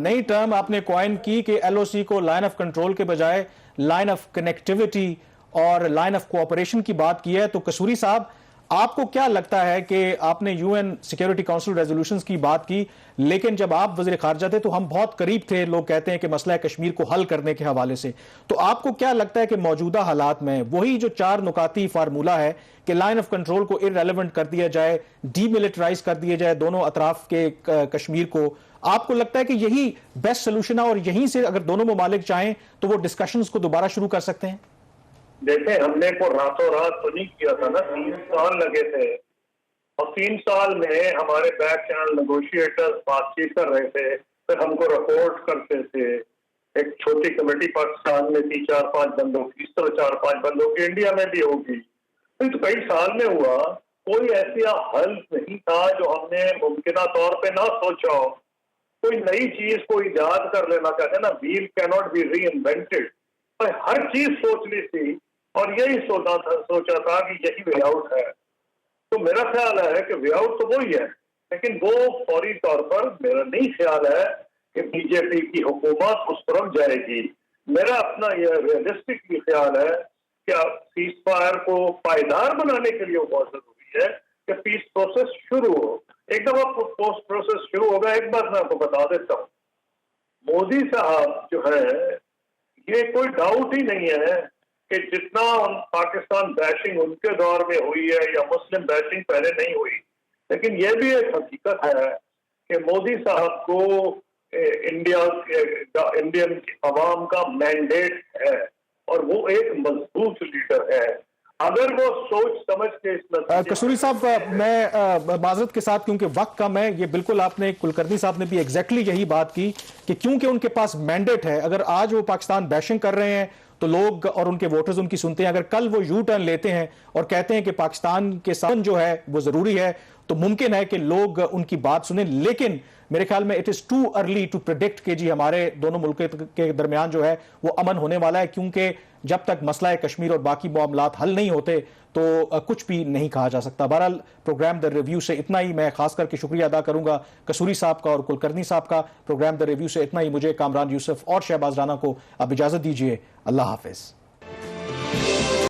नई टर्म आपने कॉइन की कि LOC को लाइन ऑफ कंट्रोल के बजाय लाइन ऑफ कनेक्टिविटी और लाइन ऑफ कोऑपरेशन की बात की है। तो कसूरी साहब, आपको क्या लगता है कि आपने UN सिक्योरिटी काउंसिल रेजोल्यूशंस की बात की, लेकिन जब आप वज़ीर ख़ारजा थे तो हम बहुत करीब थे, लोग कहते हैं कि मसला कश्मीर को हल करने के हवाले से। तो आपको क्या लगता है कि मौजूदा हालात में वही जो 4 नुकाती फार्मूला है कि लाइन ऑफ कंट्रोल को इररेलेवेंट कर दिया जाए, डीमिलिटराइज कर दिया जाए दोनों अतराफ के कश्मीर को, आपको लगता है कि यही बेस्ट सोल्यूशन है और यहीं से अगर दोनों ममालिक चाहें तो वो डिस्कशंस को दोबारा शुरू कर सकते हैं? देखें, हमने को रातों रात तो नहीं किया था ना, 3 साल लगे थे और 3 साल में हमारे बैक चैनल नेगोशिएटर्स बातचीत कर रहे थे, फिर हमको रिपोर्ट करते थे। एक छोटी कमेटी पाकिस्तान में थी, 4-5 बंदों की, इस तरह 4-5 बंदों की इंडिया में भी होगी। तो कई साल में हुआ, कोई ऐसा हल नहीं था जो हमने मुमकिन तौर पे ना सोचा हो। कोई नई चीज को इजाद कर लेना, कहते हैं ना, व्हील कैनॉट बी री इन्वेंटेड। हर चीज सोचनी थी और यही सोचा था कि यही वे आउट है। तो मेरा ख्याल है कि वे आउट तो वही है, लेकिन वो फौरी तौर पर मेरा नहीं ख्याल है कि बीजेपी की हुकूमत उस तरफ जाएगी। मेरा अपना यह रियलिस्टिक ख्याल है कि सीज फायर को पायदार बनाने के लिए बहुत जरूरी है कि पीस प्रोसेस शुरू हो। एक दफा पोस्ट प्रोसेस शुरू होगा, एक बात मैं आपको बता देता हूँ, मोदी साहब जो है, ये कोई डाउट ही नहीं है कि जितना पाकिस्तान बैशिंग उनके दौर में हुई है या मुस्लिम बैशिंग पहले नहीं हुई, लेकिन यह भी एक हकीकत है कि मोदी साहब को इंडियन अवाम का मैंडेट है और वो एक मजबूत लीडर है। अगर वो सोच समझ के इस कसूरी साहब, मैं माजरत के साथ, क्योंकि वक्त कम है, ये बिल्कुल आपने, कुलकर्णी साहब ने भी एग्जैक्टली यही बात की कि क्योंकि उनके पास मैंडेट है, अगर आज वो पाकिस्तान बैशिंग कर रहे हैं तो लोग और उनके वोटर्स उनकी सुनते हैं। अगर कल वो यू टर्न लेते हैं और कहते हैं कि पाकिस्तान के साथ जो है वो जरूरी है, तो मुमकिन है कि लोग उनकी बात सुने। लेकिन मेरे ख्याल में it is too early to predict कि जी हमारे दोनों मुल्कों के दरमियान जो है वो अमन होने वाला है, क्योंकि जब तक मसला कश्मीर और बाकी मामलात हल नहीं होते तो कुछ भी नहीं कहा जा सकता। बहरहाल प्रोग्राम द रिव्यू से इतना ही। मैं खास करके शुक्रिया अदा करूंगा कसूरी साहब का और कुलकर्णी साहब का। प्रोग्राम द रिव्यू से इतना ही। मुझे कामरान यूसुफ और शहबाज राना को अब इजाजत दीजिए। अल्लाह हाफिज।